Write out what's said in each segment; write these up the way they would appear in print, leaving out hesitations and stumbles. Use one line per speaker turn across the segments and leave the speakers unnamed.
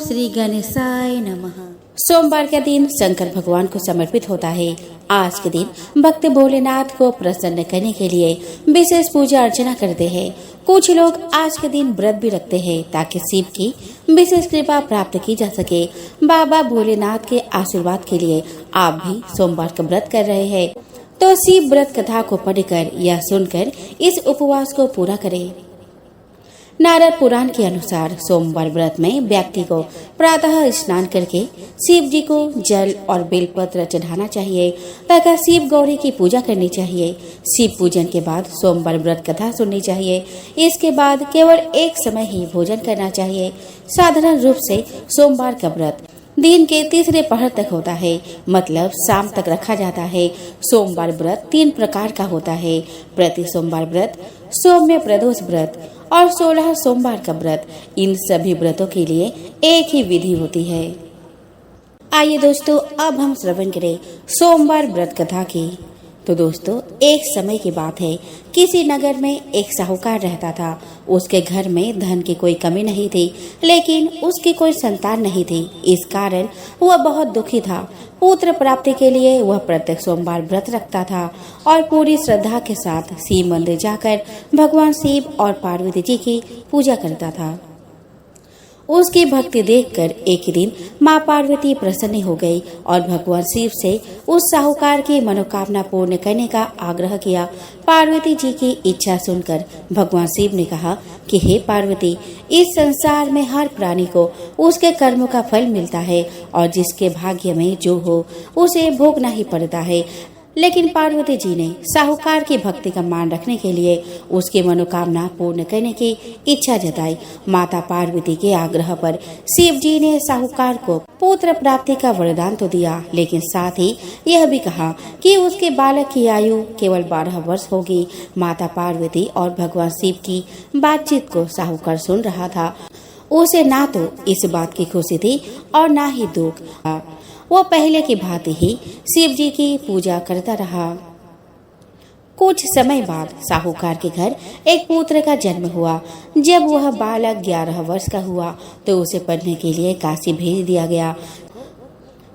श्री गणेशाय नमः। सोमवार का दिन शंकर भगवान को समर्पित होता है। आज के दिन भक्त भोलेनाथ को प्रसन्न करने के लिए विशेष पूजा अर्चना करते हैं। कुछ लोग आज के दिन व्रत भी रखते हैं ताकि शिव की विशेष कृपा प्राप्त की जा सके। बाबा भोलेनाथ के आशीर्वाद के लिए आप भी सोमवार का व्रत कर रहे हैं तो शिव व्रत कथा को पढ़कर या सुनकर इस उपवास को पूरा करें। नारद पुराण के अनुसार सोमवार व्रत में व्यक्ति को प्रातः स्नान करके शिव जी को जल और बेलपत्र चढ़ाना चाहिए तथा शिव गौरी की पूजा करनी चाहिए। शिव पूजन के बाद सोमवार व्रत कथा सुननी चाहिए। इसके बाद केवल एक समय ही भोजन करना चाहिए। साधारण रूप से सोमवार का व्रत दिन के तीसरे पहर तक होता है, मतलब शाम तक रखा जाता है। सोमवार व्रत 3 प्रकार का होता है: प्रति सोमवार व्रत, सौम्य प्रदोष व्रत और 16 सोमवार का व्रत। इन सभी व्रतों के लिए एक ही विधि होती है। आइए दोस्तों, अब हम श्रवण करें सोमवार व्रत कथा की। तो दोस्तों, एक समय की बात है, किसी नगर में एक साहूकार रहता था। उसके घर में धन की कोई कमी नहीं थी, लेकिन उसकी कोई संतान नहीं थी। इस कारण वह बहुत दुखी था। पुत्र प्राप्ति के लिए वह प्रत्येक सोमवार व्रत रखता था और पूरी श्रद्धा के साथ शिव मंदिर जाकर भगवान शिव और पार्वती जी की पूजा करता था। उसकी भक्ति देखकर एक दिन माँ पार्वती प्रसन्न हो गई और भगवान शिव से उस साहूकार की मनोकामना पूर्ण करने का आग्रह किया। पार्वती जी की इच्छा सुनकर भगवान शिव ने कहा कि हे पार्वती, इस संसार में हर प्राणी को उसके कर्मों का फल मिलता है और जिसके भाग्य में जो हो उसे भोगना ही पड़ता है। लेकिन पार्वती जी ने साहूकार की भक्ति का मान रखने के लिए उसकी मनोकामना पूर्ण करने की इच्छा जताई। माता पार्वती के आग्रह पर शिव जी ने साहूकार को पुत्र प्राप्ति का वरदान तो दिया, लेकिन साथ ही यह भी कहा कि उसके बालक की आयु केवल 12 वर्ष होगी। माता पार्वती और भगवान शिव की बातचीत को साहूकार सुन रहा था। उसे ना तो इस बात की खुशी थी और ना ही दुख। वो पहले की भांति ही शिव जी की पूजा करता रहा। कुछ समय बाद साहूकार के घर एक पुत्र का जन्म हुआ। जब वह बालक 11 वर्ष का हुआ तो उसे पढ़ने के लिए काशी भेज दिया गया।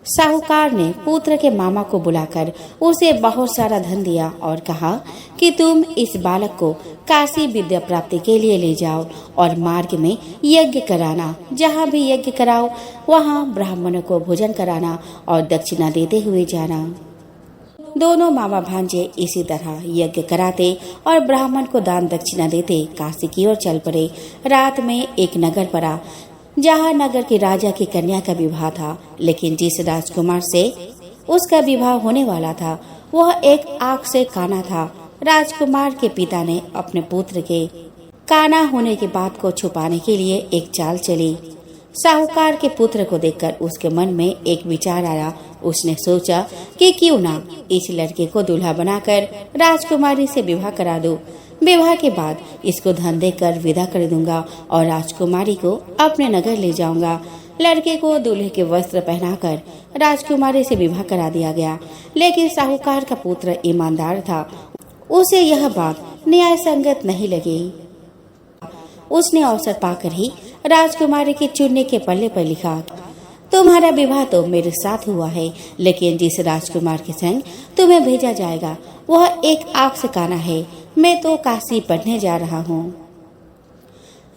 साहूकार ने पुत्र के मामा को बुलाकर उसे बहुत सारा धन दिया और कहा कि तुम इस बालक को काशी विद्या प्राप्ति के लिए ले जाओ और मार्ग में यज्ञ कराना। जहाँ भी यज्ञ कराओ वहाँ ब्राह्मणों को भोजन कराना और दक्षिणा देते हुए जाना। दोनों मामा भांजे इसी तरह यज्ञ कराते और ब्राह्मण को दान दक्षिणा देते काशी की ओर चल पड़े। रात में एक नगर पड़ा जहाँ नगर के राजा की कन्या का विवाह था, लेकिन जिस राजकुमार से उसका विवाह होने वाला था वह एक आंख से काना था। राजकुमार के पिता ने अपने पुत्र के काना होने की बात को छुपाने के लिए एक चाल चली। साहूकार के पुत्र को देखकर उसके मन में एक विचार आया। उसने सोचा कि क्यों ना इस लड़के को दूल्हा बनाकर राजकुमारी से विवाह करा दूं। विवाह के बाद इसको धन देकर विदा कर दूंगा और राजकुमारी को अपने नगर ले जाऊंगा। लड़के को दूल्हे के वस्त्र पहनाकर राजकुमारी से विवाह करा दिया गया, लेकिन साहूकार का पुत्र ईमानदार था। उसे यह बात न्याय संगत नहीं लगी। उसने अवसर पाकर ही राजकुमारी के चुनने के पल्ले पर लिखा, तुम्हारा विवाह तो मेरे साथ हुआ है, लेकिन जिस राजकुमार के संग तुम्हें भेजा जाएगा वह एक आंख से काना है। मैं तो काशी पढ़ने जा रहा हूँ।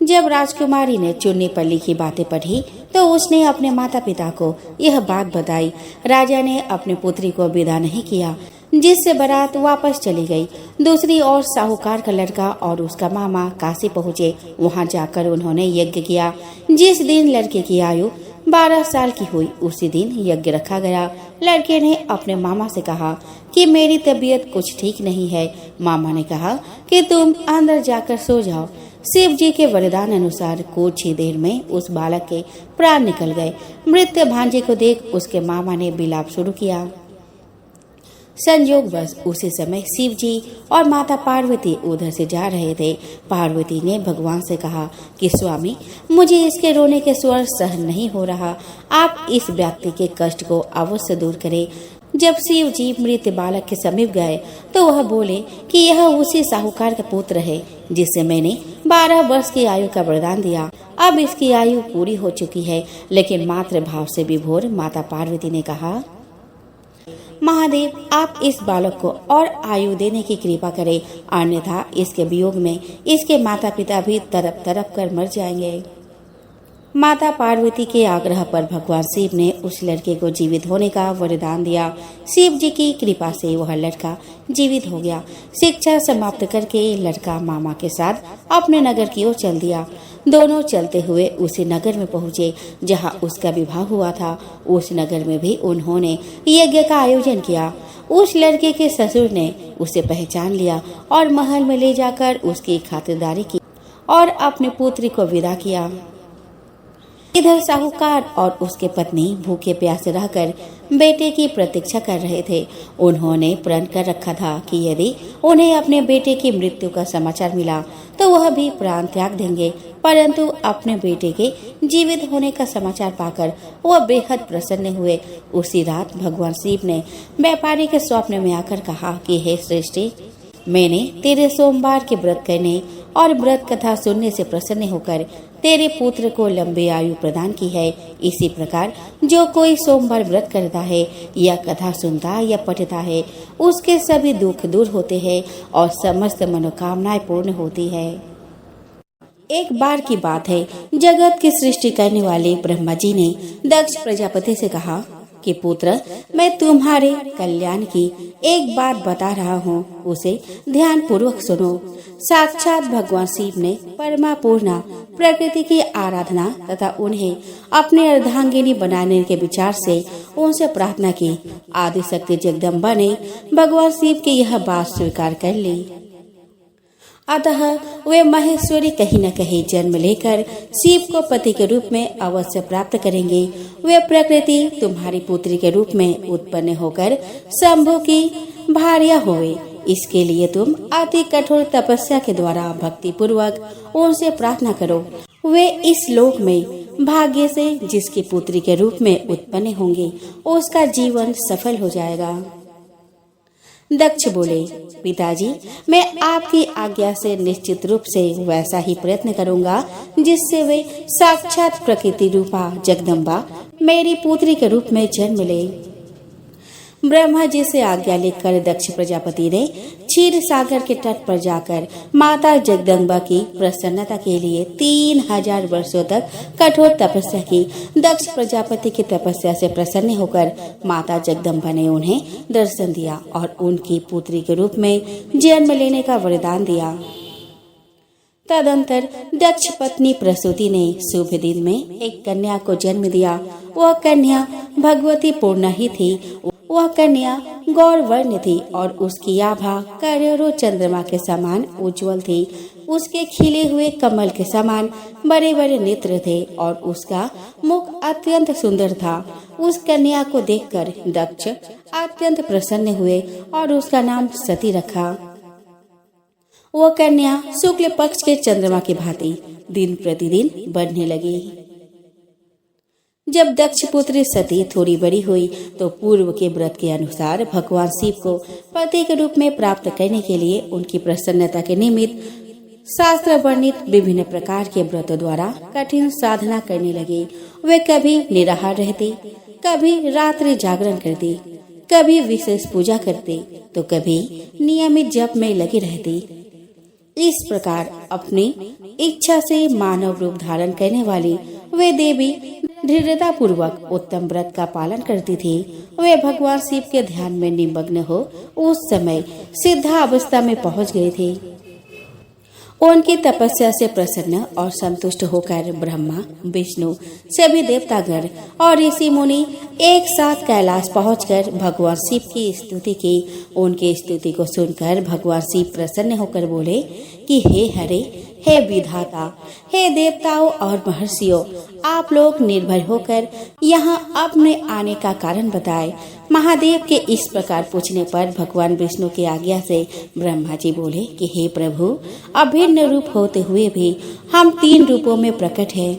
जब राजकुमारी ने चुन्नी पर लिखी बातें पढ़ी तो उसने अपने माता पिता को यह बात बताई। राजा ने अपनी पुत्री को विदा नहीं किया, जिससे बारात वापस चली गई। दूसरी ओर साहूकार का लड़का और उसका मामा काशी पहुँचे। वहाँ जाकर उन्होंने यज्ञ किया। जिस दिन लड़के की आयु 12 साल की हुई उसी दिन यज्ञ रखा गया। लड़के ने अपने मामा से कहा कि मेरी तबीयत कुछ ठीक नहीं है। मामा ने कहा कि तुम अंदर जाकर सो जाओ। शिव जी के वरदान अनुसार कुछ ही देर में उस बालक के प्राण निकल गए। मृत भांजे को देख उसके मामा ने विलाप शुरू किया। संयोगवश उसी समय शिव जी और माता पार्वती उधर से जा रहे थे। पार्वती ने भगवान से कहा कि स्वामी, मुझे इसके रोने के स्वर सहन नहीं हो रहा। आप इस व्यक्ति के कष्ट को अवश्य दूर करें। जब शिव जी मृत बालक के समीप गए तो वह बोले कि यह उसी साहूकार का पुत्र है जिसे मैंने 12 वर्ष की आयु का वरदान दिया। अब इसकी आयु पूरी हो चुकी है। लेकिन मातृ भाव से विभोर माता पार्वती ने कहा, महादेव, आप इस बालक को और आयु देने की कृपा करें, अन्यथा इसके वियोग में इसके माता पिता भी तड़प तड़प कर मर जाएंगे। माता पार्वती के आग्रह पर भगवान शिव ने उस लड़के को जीवित होने का वरदान दिया। शिव जी की कृपा से वह लड़का जीवित हो गया। शिक्षा समाप्त करके लड़का मामा के साथ अपने नगर की ओर चल दिया। दोनों चलते हुए उसी नगर में पहुँचे जहां उसका विवाह हुआ था। उस नगर में भी उन्होंने यज्ञ का आयोजन किया। उस लड़के के ससुर ने उसे पहचान लिया और महल में ले जाकर उसकी खातिरदारी की और अपनी पुत्री को विदा किया। इधर साहूकार और उसके पत्नी भूखे प्यासे रहकर बेटे की प्रतीक्षा कर रहे थे। उन्होंने प्रण कर रखा था कि यदि उन्हें अपने बेटे की मृत्यु का समाचार मिला तो वह भी प्राण त्याग देंगे। परंतु अपने बेटे के जीवित होने का समाचार पाकर वह बेहद प्रसन्न हुए। उसी रात भगवान शिव ने व्यापारी के स्वप्न में आकर कहा कि हे सृष्टि, मैंने तेरे सोमवार के व्रत करने और व्रत कथा सुनने से प्रसन्न होकर तेरे पुत्र को लंबी आयु प्रदान की है। इसी प्रकार जो कोई सोमवार व्रत करता है या कथा सुनता या पढ़ता है, उसके सभी दुख दूर होते हैं और समस्त मनोकामनाएं पूर्ण होती है। एक बार की बात है, जगत की सृष्टि करने वाले ब्रह्मा जी ने दक्ष प्रजापति से कहा कि पुत्र, मैं तुम्हारे कल्याण की एक बात बता रहा हूँ, उसे ध्यान पूर्वक सुनो। साक्षात भगवान शिव ने परमा पूर्णा प्रकृति की आराधना तथा उन्हें अपने अर्धांगिनी बनाने के विचार से उनसे प्रार्थना की। आदि शक्ति जगदम्बा ने भगवान शिव की यह बात स्वीकार कर ली। अतः वे महेश्वरी कहीं न कहीं जन्म लेकर शिव को पति के रूप में अवश्य प्राप्त करेंगे। वे प्रकृति तुम्हारी पुत्री के रूप में उत्पन्न होकर शंभु की भार्या होवे। इसके लिए तुम अति कठोर तपस्या के द्वारा भक्ति पूर्वक उनसे प्रार्थना करो। वे इस लोक में भाग्य से जिसकी पुत्री के रूप में उत्पन्न होंगे, उसका जीवन सफल हो जाएगा। दक्ष बोले, पिताजी, मैं आपकी आज्ञा से निश्चित रूप से वैसा ही प्रयत्न करूंगा जिससे वे साक्षात प्रकृति रूपा जगदम्बा मेरी पुत्री के रूप में जन्म ले। ब्रह्मा जी से आज्ञा लेकर दक्ष प्रजापति ने क्षीर सागर के तट पर जाकर माता जगदम्बा की प्रसन्नता के लिए 3000 वर्षों तक कठोर तपस्या की। दक्ष प्रजापति की तपस्या से प्रसन्न होकर माता जगदम्बा ने उन्हें दर्शन दिया और उनकी पुत्री के रूप में जन्म लेने का वरदान दिया। तदंतर दक्ष पत्नी प्रसूति ने शुभ दिन में एक कन्या को जन्म दिया। वह कन्या भगवती पूर्णा ही थी। वह कन्या गौर वर्ण थी और उसकी आभा करोड़ों चंद्रमा के समान उज्जवल थी। उसके खिले हुए कमल के समान बड़े बड़े नेत्र थे और उसका मुख अत्यंत सुंदर था। उस कन्या को देखकर दक्ष अत्यंत प्रसन्न हुए और उसका नाम सती रखा। वह कन्या शुक्ल पक्ष के चंद्रमा की भांति दिन प्रतिदिन बढ़ने लगी। जब दक्ष पुत्री सती थोड़ी बड़ी हुई तो पूर्व के व्रत के अनुसार भगवान शिव को पति के रूप में प्राप्त करने के लिए उनकी प्रसन्नता के निमित्त शास्त्र वर्णित विभिन्न प्रकार के व्रतों द्वारा कठिन साधना करने लगी। वे कभी निराहार रहती, कभी रात्रि जागरण करती, कभी विशेष पूजा करती तो कभी नियमित जप में लगी रहती। इस प्रकार अपनी इच्छा से मानव रूप धारण करने वाली वे देवी दृढ़ता पूर्वक उत्तम व्रत का पालन करती थी। वे भगवान शिव के ध्यान में निमग्न हो उस समय सिद्धा अवस्था में पहुंच गई थी। उनकी तपस्या से प्रसन्न और संतुष्ट होकर ब्रह्मा, विष्णु, सभी देवतागण और ऋषि मुनि एक साथ कैलाश पहुंचकर भगवान शिव की स्तुति की। उनकी स्तुति को सुनकर भगवान शिव प्रसन्न होकर बोले कि हे हरे, हे विधाता, हे देवताओं और महर्षियों, आप लोग निर्भय होकर यहाँ अपने आने का कारण बताए। महादेव के इस प्रकार पूछने पर भगवान विष्णु की आज्ञा से ब्रह्मा जी बोले कि हे प्रभु, अभिन्न रूप होते हुए भी हम 3 रूपों में प्रकट हैं।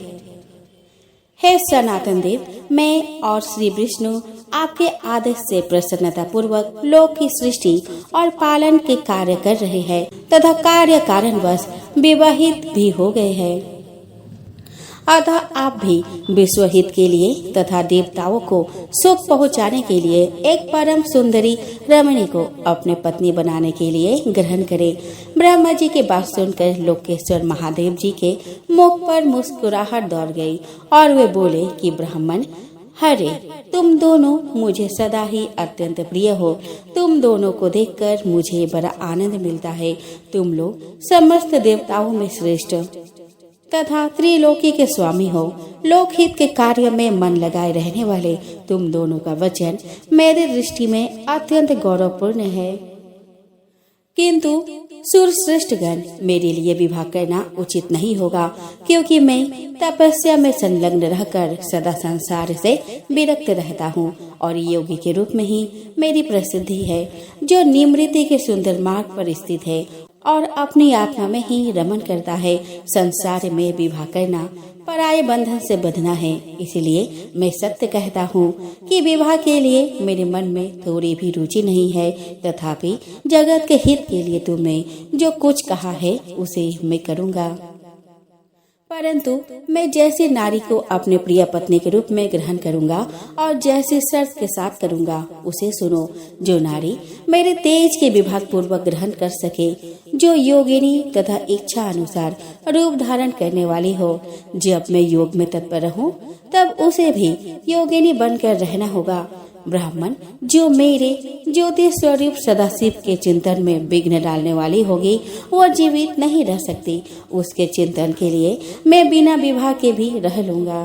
हे सनातन देव, मैं और श्री विष्णु आपके आदेश से प्रसन्नता पूर्वक लोक की सृष्टि और पालन के कार्य कर रहे हैं तथा कार्य कारणवश विवाहित भी हो गए हैं। अतः आप भी विश्व हित के लिए तथा देवताओं को सुख पहुँचाने के लिए एक परम सुंदरी रमणी को अपने पत्नी बनाने के लिए ग्रहण करें। ब्रह्मा जी की बात सुनकर लोकेश्वर महादेव जी के मुख पर मुस्कुराहट दौड़ गई और वे बोले कि ब्राह्मण, हरे, तुम दोनों मुझे सदा ही अत्यंत प्रिय हो। तुम दोनों को देखकर मुझे बड़ा आनंद मिलता है। तुम लोग समस्त देवताओं में श्रेष्ठ तथा त्रिलोकी के स्वामी हो। लोकहित के कार्य में मन लगाए रहने वाले तुम दोनों का वचन मेरी दृष्टि में अत्यंत गौरवपूर्ण है। किंतु सूर्यश्रेष्ठगण, मेरे लिए विवाह करना उचित नहीं होगा, क्योंकि मैं तपस्या में संलग्न रहकर सदा संसार से विरक्त रहता हूँ और योगी के रूप में ही मेरी प्रसिद्धि है, जो निमृति के सुंदर मार्ग पर स्थित है और अपनी आत्मा में ही रमन करता है। संसार में विवाह करना पराये बंधन से बंधना है। इसलिए मैं सत्य कहता हूँ कि विवाह के लिए मेरे मन में थोड़ी भी रुचि नहीं है। तथापि जगत के हित के लिए तुमने जो कुछ कहा है उसे मैं करूँगा। परंतु मैं जैसी नारी को अपने प्रिय पत्नी के रूप में ग्रहण करूंगा और जैसी शर्त के साथ करूंगा उसे सुनो। जो नारी मेरे तेज के विभाग पूर्वक ग्रहण कर सके, जो योगिनी तथा इच्छा अनुसार रूप धारण करने वाली हो, जब मैं योग में तत्पर रहूं तब उसे भी योगिनी बनकर रहना होगा। ब्राह्मण, जो मेरे ज्योति स्वरूप सदाशिव के चिंतन में विघ्न डालने वाली होगी, वो जीवित नहीं रह सकती। उसके चिंतन के लिए मैं बिना विवाह के भी रह लूंगा।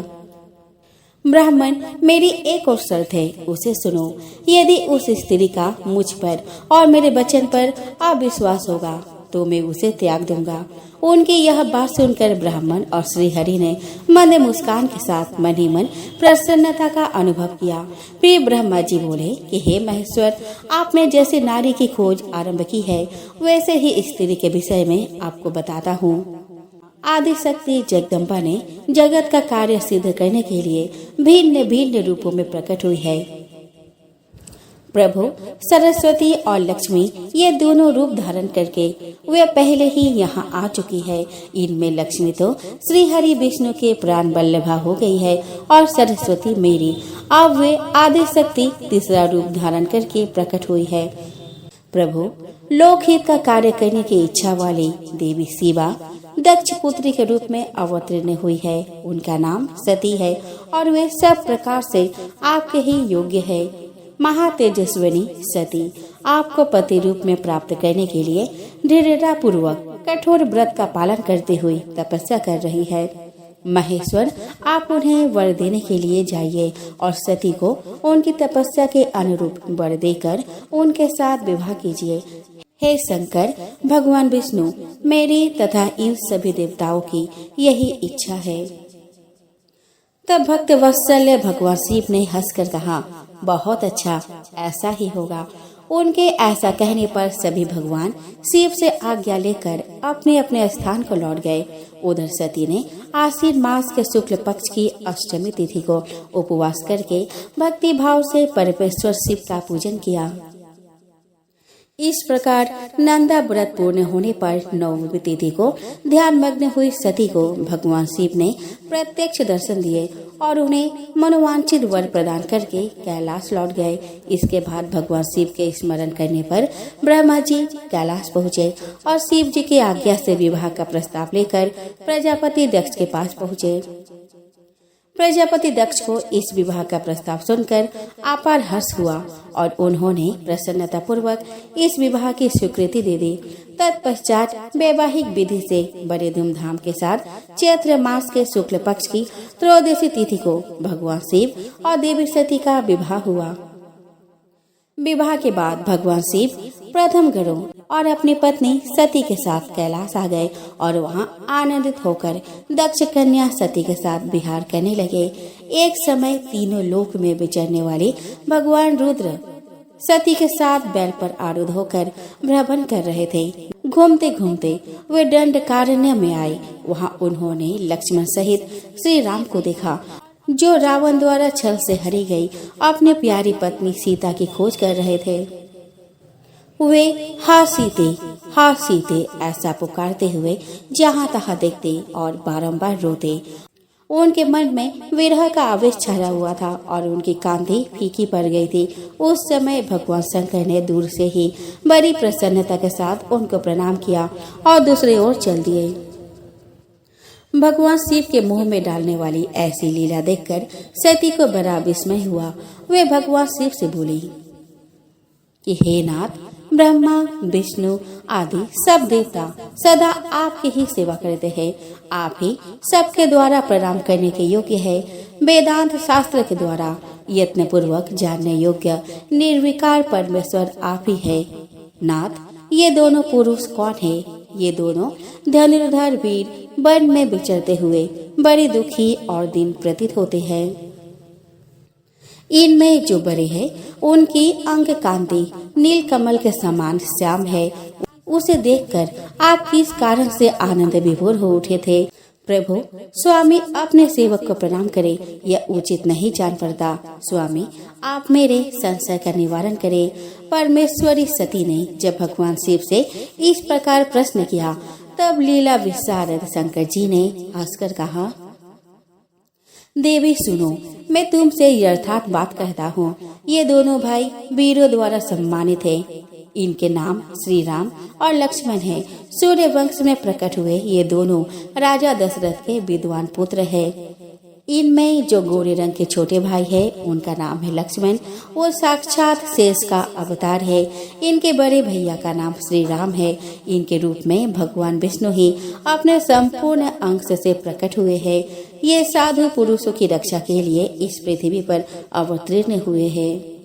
ब्राह्मण, मेरी एक और शर्त है, उसे सुनो। यदि उस स्त्री का मुझ पर और मेरे वचन पर अविश्वास होगा तो मैं उसे त्याग दूंगा। उनकी यह बात सुनकर ब्राह्मण और श्री हरि ने मंद मुस्कान के साथ मन ही मन प्रसन्नता का अनुभव किया। फिर ब्रह्मा जी बोले कि हे महेश्वर, आपने जैसे नारी की खोज आरंभ की है, वैसे ही स्त्री के विषय में आपको बताता हूँ। आदि शक्ति जगदम्बा ने जगत का कार्य सिद्ध करने के लिए भिन्न भिन्न रूपों में प्रकट हुई है। प्रभु सरस्वती और लक्ष्मी ये दोनों रूप धारण करके वे पहले ही यहाँ आ चुकी है। इनमें लक्ष्मी तो श्री हरि विष्णु के प्राण वल्लभा हो गई है और सरस्वती मेरी। अब वे आदि शक्ति तीसरा रूप धारण करके प्रकट हुई है। प्रभु, लोकहित का कार्य करने की इच्छा वाली देवी शिवा दक्ष पुत्री के रूप में अवतीर्ण हुई है। उनका नाम सती है और वे सब प्रकार से आपके ही योग्य है। महातेजस्विनी सती आपको पति रूप में प्राप्त करने के लिए दृढ़ता पूर्वक कठोर व्रत का पालन करते हुए तपस्या कर रही है। महेश्वर, आप उन्हें वर देने के लिए जाइए और सती को उनकी तपस्या के अनुरूप वर देकर उनके साथ विवाह कीजिए। हे शंकर भगवान विष्णु, मेरी तथा इन सभी देवताओं की यही इच्छा है। तब भक्त वत्सल्य भगवान शिव ने हंसकर कहा, बहुत अच्छा, ऐसा ही होगा। उनके ऐसा कहने पर सभी भगवान शिव से आज्ञा लेकर अपने अपने स्थान को लौट गए। उधर सती ने आश्विन मास के शुक्ल पक्ष की अष्टमी तिथि को उपवास करके भक्ति भाव से परमेश्वर शिव का पूजन किया। इस प्रकार नंदा व्रत पूर्ण होने पर नवमी तिथि को ध्यान मग्न हुई सती को भगवान शिव ने प्रत्यक्ष दर्शन दिए और उन्हें मनोवांछित वर प्रदान करके कैलाश लौट गए। इसके बाद भगवान शिव के स्मरण करने पर ब्रह्मा जी कैलाश पहुँचे और शिव जी की आज्ञा से विवाह का प्रस्ताव लेकर प्रजापति दक्ष के पास पहुँचे। प्रजापति दक्ष को इस विवाह का प्रस्ताव सुनकर अपार हर्ष हुआ और उन्होंने प्रसन्नता पूर्वक इस विवाह की स्वीकृति दे दी। तत्पश्चात वैवाहिक विधि से बड़े धूमधाम के साथ चैत्र मास के शुक्ल पक्ष की त्रयोदशी तिथि को भगवान शिव और देवी सती का विवाह हुआ। विवाह के बाद भगवान शिव प्रथम घरों और अपनी पत्नी सती के साथ कैलाश आ गए और वहां आनंदित होकर दक्ष कन्या सती के साथ विहार करने लगे। एक समय तीनों लोक में विचरने वाले भगवान रुद्र सती के साथ बैल पर आरूढ़ होकर भ्रमण कर रहे थे। घूमते घूमते वे दंडकारण्य में आए। वहां उन्होंने लक्ष्मण सहित श्री राम को देखा, जो रावण द्वारा छल से हरी गई अपनी प्यारी पत्नी सीता की खोज कर रहे थे। वे हा सीते ऐसा पुकारते हुए जहाँ तहाँ देखते और बारंबार रोते उनके मन में विरह का आवेश छाया हुआ था और उनकी कांति फीकी पड़ गई थी। उस समय भगवान शंकर ने दूर से ही बड़ी प्रसन्नता के साथ उनको प्रणाम किया और दूसरी ओर चल दिए। भगवान शिव के मुंह में डालने वाली ऐसी लीला देखकर सती को बड़ा विस्मय हुआ। वे भगवान शिव से बोली कि हे नाथ, ब्रह्मा विष्णु आदि सब देवता सदा आपकी ही सेवा करते हैं। आप ही सबके द्वारा प्रणाम करने के योग्य है। वेदांत शास्त्र के द्वारा यत्न पूर्वक जानने योग्य निर्विकार परमेश्वर आप ही है। नाथ, ये दोनों पुरुष कौन है? ये दोनों धनुर्धर वीर वन में विचरते हुए बड़े दुखी और दिन प्रतीत होते हैं। इनमें जो बड़े हैं उनकी अंग कांति नील कमल के समान श्याम है। उसे देखकर आप किस कारण से आनंद विभोर हो उठे थे? प्रभु, स्वामी अपने सेवक को प्रणाम करे, यह उचित नहीं जान पड़ता। स्वामी, आप मेरे संशय का निवारण करें। परमेश्वरी सती ने जब भगवान शिव से इस प्रकार प्रश्न किया तब लीला विशारद शंकर जी ने हंसकर कहा, देवी सुनो, मैं तुमसे यथार्थ बात कहता हूँ। ये दोनों भाई वीरों द्वारा सम्मानित हैं। इनके नाम श्री राम और लक्ष्मण हैं। सूर्य वंश में प्रकट हुए ये दोनों राजा दशरथ के विद्वान पुत्र हैं। इनमें जो गोरे रंग के छोटे भाई है उनका नाम है लक्ष्मण। वो साक्षात शेष का अवतार है। इनके बड़े भैया का नाम श्री राम है। इनके रूप में भगवान विष्णु ही अपने संपूर्ण अंश से प्रकट हुए हैं। ये साधु पुरुषों की रक्षा के लिए इस पृथ्वी पर अवतीर्ण हुए हैं।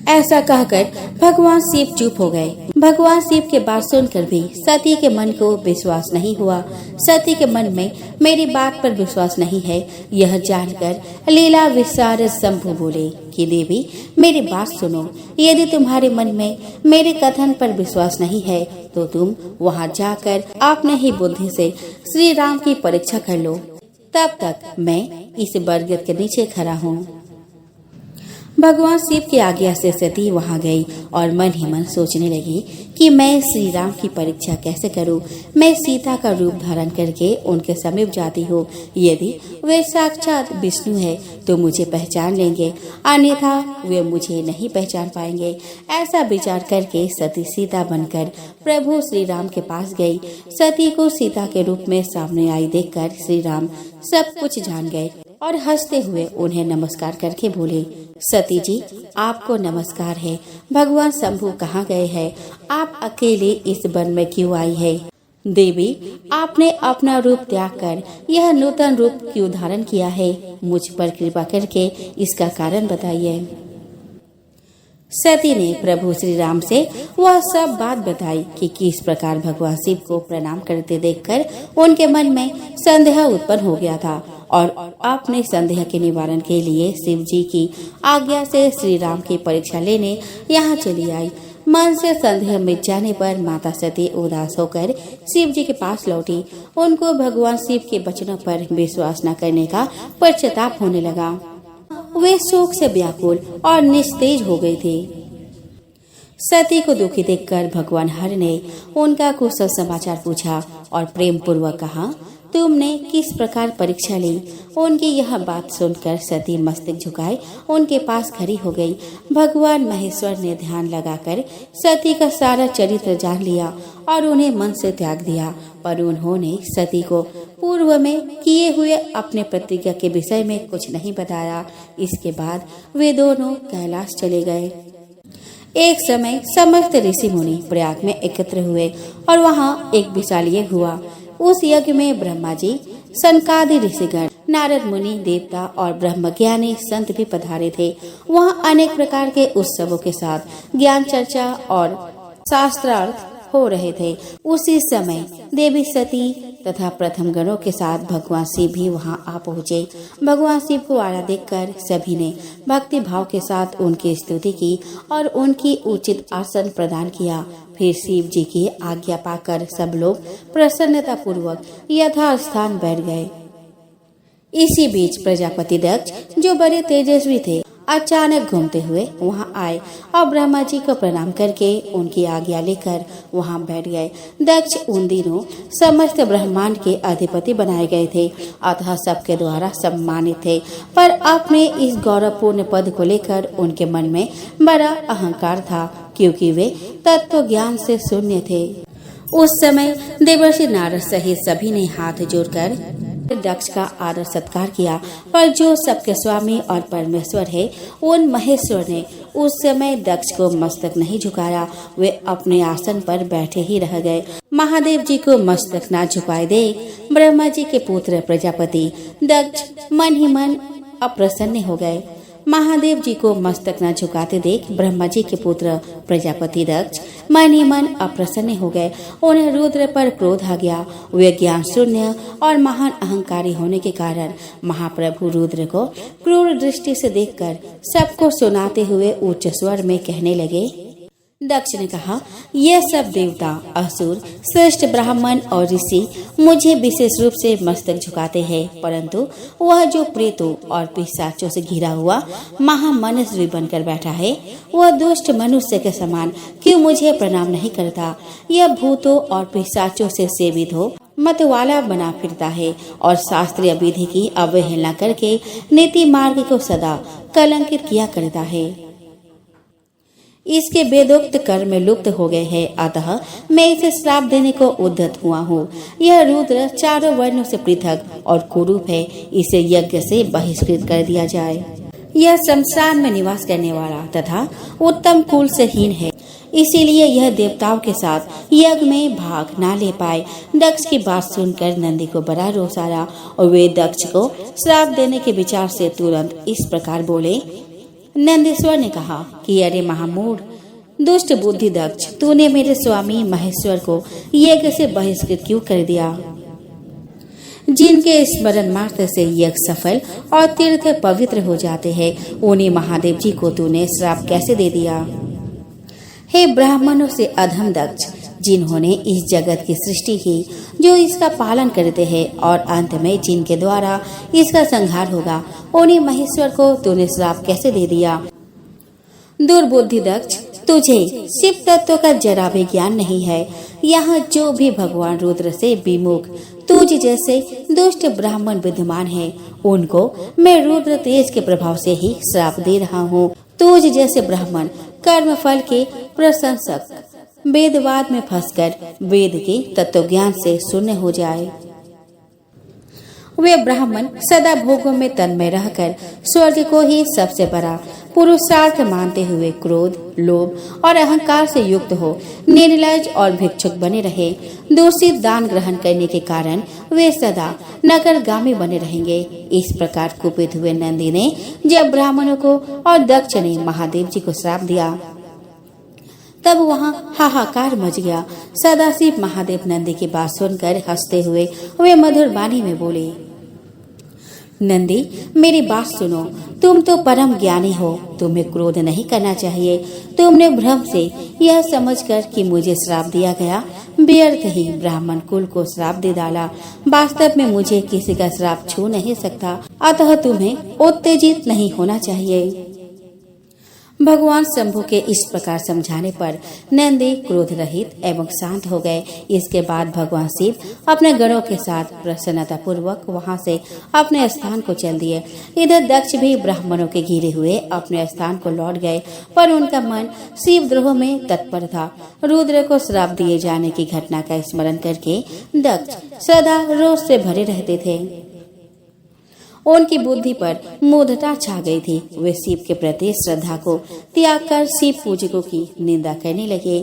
ऐसा कहकर भगवान शिव चुप हो गए। भगवान शिव के बात सुनकर भी सती के मन को विश्वास नहीं हुआ। सती के मन में मेरी बात पर विश्वास नहीं है, यह जानकर लीला विशारद शंभु बोले कि देवी, मेरी बात सुनो। यदि तुम्हारे मन में मेरे कथन पर विश्वास नहीं है तो तुम वहां जाकर अपने ही बुद्धि से श्री राम की परीक्षा कर लो। तब तक मैं इस बरगद के नीचे खड़ा हूँ। भगवान शिव की आज्ञा से सती वहां गई और मन ही मन सोचने लगी कि मैं श्री राम की परीक्षा कैसे करूं। मैं सीता का रूप धारण करके उनके समीप जाती हूँ। यदि वे साक्षात विष्णु है तो मुझे पहचान लेंगे, अन्यथा वे मुझे नहीं पहचान पाएंगे। ऐसा विचार करके सती सीता बनकर प्रभु श्री राम के पास गई। सती को सीता के रूप में सामने आई देखकर श्री राम सब कुछ जान गए और हंसते हुए उन्हें नमस्कार करके बोले, सती जी, आपको नमस्कार है। भगवान शंभु कहाँ गए हैं? आप अकेले इस वन में क्यों आई है? देवी, आपने अपना रूप त्याग कर यह नूतन रूप क्यों धारण किया है? मुझ पर कृपा करके इसका कारण बताइए। सती ने प्रभु श्री राम से वह सब बात बताई कि किस प्रकार भगवान शिव को प्रणाम करते देखकर उनके मन में संदेह उत्पन्न हो गया था और अपने संदेह के निवारण के लिए शिव जी की आज्ञा से श्री राम की परीक्षा लेने यहाँ चली आई। मन से संदेह मिट जाने पर माता सती उदास होकर शिव जी के पास लौटी। उनको भगवान शिव के वचनों पर विश्वास न करने का पश्चाताप होने लगा। वे शोक से व्याकुल और निस्तेज हो गए थे। सती को दुखी देखकर भगवान हर ने उनका कुशल समाचार पूछा और प्रेम पूर्वक कहा, तुमने किस प्रकार परीक्षा ली? उनकी यह बात सुनकर सती मस्तक झुकाए उनके पास खड़ी हो गई। भगवान महेश्वर ने ध्यान लगाकर सती का सारा चरित्र जान लिया और उन्हें मन से त्याग दिया, पर उन्होंने सती को पूर्व में किए हुए अपने प्रतिज्ञा के विषय में कुछ नहीं बताया। इसके बाद वे दोनों कैलाश चले गए। एक समय समस्त ऋषि मुनि प्रयाग में एकत्र हुए और वहाँ एक विशाल यज्ञ हुआ। उस यज्ञ में ब्रह्मा जी, सनकादि ऋषिगण, नारद मुनि, देवता और ब्रह्मज्ञानी संत भी पधारे थे। वहाँ अनेक प्रकार के उत्सवों के साथ ज्ञान चर्चा और शास्त्रार्थ हो रहे थे। उसी समय देवी सती तथा प्रथम गणों के साथ भगवान शिव भी वहां आ पहुँचे। भगवान शिव को आया देखकर सभी ने भक्ति भाव के साथ उनकी स्तुति की और उनकी उचित आसन प्रदान किया। फिर शिव जी की आज्ञा पाकर सब लोग प्रसन्नता पूर्वक यथास्थान बैठ गए। इसी बीच प्रजापति दक्ष, जो बड़े तेजस्वी थे, अचानक घूमते हुए वहां आए और ब्रह्मा जी को प्रणाम करके उनकी आज्ञा लेकर वहां बैठ गए। दक्ष उन दिनों समस्त ब्रह्मांड के अधिपति बनाए गए थे, अतः सबके द्वारा सम्मानित थे, पर अपने इस गौरवपूर्ण पद को लेकर उनके मन में बड़ा अहंकार था, क्योंकि वे तत्व ज्ञान से शून्य थे। उस समय देवर्षि नारद सहित सभी ने हाथ जोड़कर दक्ष का आदर सत्कार किया, पर जो सबके स्वामी और परमेश्वर है, उन महेश्वर ने उस समय दक्ष को मस्तक नहीं झुकाया। वे अपने आसन पर बैठे ही रह गए। महादेव जी को मस्तक न झुकाए देख ब्रह्मा जी के पुत्र प्रजापति दक्ष मन ही मन अप्रसन्न हो गए। महादेव जी को मस्तक न झुकाते देख ब्रह्मा जी के पुत्र प्रजापति दक्ष मन ही मन अप्रसन्न हो गए। उन्हें रुद्र पर क्रोध आ गया। वे ज्ञान शून्य और महान अहंकारी होने के कारण महाप्रभु रुद्र को क्रूर दृष्टि से देखकर सबको सुनाते हुए उच्च स्वर में कहने लगे। दक्ष ने कहा, यह सब देवता, असुर, श्रेष्ठ ब्राह्मण और ऋषि मुझे विशेष रूप से मस्तक झुकाते हैं, परंतु वह जो प्रेतों और पिशाचों से घिरा हुआ महामनुष्य बनकर बैठा है, वह दुष्ट मनुष्य के समान क्यों मुझे प्रणाम नहीं करता। यह भूतों और पिशाचों से सेवित हो मतवाला बना फिरता है और शास्त्रीय विधि की अवहेलना करके नीति मार्ग को सदा कलंकित किया करता है। इसके वेदोक्त कर्म लुप्त हो गए हैं, अतः मैं इसे श्राप देने को उद्यत हुआ हूँ। यह रुद्र चारों वर्णों से पृथक और कुरूप है, इसे यज्ञ से बहिष्कृत कर दिया जाए। यह शमशान में निवास करने वाला तथा उत्तम कुल से हीन है, इसीलिए यह देवताओं के साथ यज्ञ में भाग न ले पाए। दक्ष की बात सुनकर नंदी को बड़ा रोष आया और वे दक्ष को श्राप देने के विचार से तुरंत इस प्रकार बोले। नंदीश्वर ने कहा कि अरे महामूढ़, दुष्ट बुद्धि दक्ष, तूने मेरे स्वामी महेश्वर को यज्ञ से बहिष्कृत क्यों कर दिया? जिनके स्मरण मात्र से यज्ञ सफल और तीर्थ पवित्र हो जाते हैं, उन्हीं महादेव जी को तूने श्राप कैसे दे दिया? हे ब्राह्मणों से अधम दक्ष, जिन्होंने इस जगत की सृष्टि की, जो इसका पालन करते हैं और अंत में जिनके द्वारा इसका संहार होगा, उन्हीं महेश्वर को तूने श्राप कैसे दे दिया? दुर्बुद्धि दक्ष, तुझे शिव तत्व का जरा भी ज्ञान नहीं है। यहाँ जो भी भगवान रुद्र से विमुख तुझ जैसे दुष्ट ब्राह्मण विद्यमान है, उनको मैं रुद्र तेज के प्रभाव से ही श्राप दे रहा हूँ। तुझ जैसे ब्राह्मण कर्म फल के प्रशंसक वेदवाद में फंसकर वेद के तत्व ज्ञान से शून्य हो जाए। वे ब्राह्मण सदा भोगों में तन्मय रहकर स्वर्ग को ही सबसे बड़ा पुरुषार्थ मानते हुए क्रोध, लोभ और अहंकार से युक्त हो निर्लज और भिक्षुक बने रहे। दूषित दान ग्रहण करने के कारण वे सदा नगरगामी बने रहेंगे। इस प्रकार कुपित हुए नंदी ने जब ब्राह्मणों को और दक्ष ने महादेव जी को श्राप दिया, तब वहाँ हाहाकार मच गया। सदाशिव महादेव नंदी की बात सुनकर हंसते हुए वे मधुर वाणी में बोले, नंदी, मेरी बात सुनो। तुम तो परम ज्ञानी हो, तुम्हें क्रोध नहीं करना चाहिए। तुमने भ्रम से यह समझकर कि मुझे श्राप दिया गया, व्यर्थ ही ब्राह्मण कुल को श्राप दे डाला। वास्तव में मुझे किसी का श्राप छू नहीं सकता, अतः तुम्हें उत्तेजित नहीं होना चाहिए। भगवान शंभु के इस प्रकार समझाने पर नंदी क्रोध रहित एवं शांत हो गए। इसके बाद भगवान शिव अपने गणों के साथ प्रसन्नता पूर्वक वहां से अपने स्थान को चल दिए। इधर दक्ष भी ब्राह्मणों के घिरे हुए अपने स्थान को लौट गए, पर उनका मन शिव द्रोह में तत्पर था। रुद्र को श्राप दिए जाने की घटना का स्मरण करके दक्ष सदा रोष से भरे रहते थे। उनकी बुद्धि पर मूढ़ता छा गई थी। वे शिव के प्रति श्रद्धा को त्याग कर शिव पूजकों की निंदा करने लगे।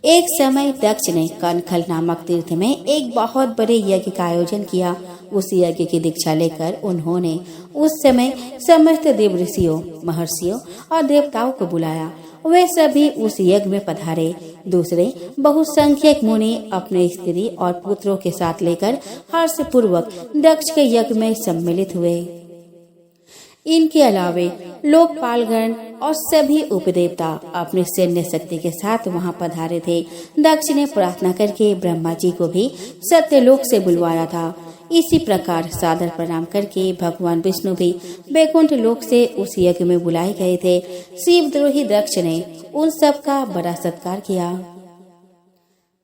एक समय दक्ष ने कनखल नामक तीर्थ में एक बहुत बड़े यज्ञ का आयोजन किया। उस यज्ञ की दीक्षा लेकर उन्होंने उस समय समस्त देव ऋषियों, महर्षियों और देवताओं को बुलाया। वे सभी उस यज्ञ में पधारे। दूसरे बहुसंख्यक मुनि अपने स्त्री और पुत्रों के साथ लेकर हर्ष पूर्वक दक्ष के यज्ञ में सम्मिलित हुए। इनके अलावे लोकपालगण और सभी उपदेवता अपने सैन्य शक्ति के साथ वहां पधारे थे। दक्ष ने प्रार्थना करके ब्रह्मा जी को भी सत्यलोक से बुलवाया था। इसी प्रकार सादर प्रणाम करके भगवान विष्णु भी वैकुंठ लोक से उस यज्ञ में बुलाए गए थे। शिवद्रोही दक्ष ने उन सब का बड़ा सत्कार किया।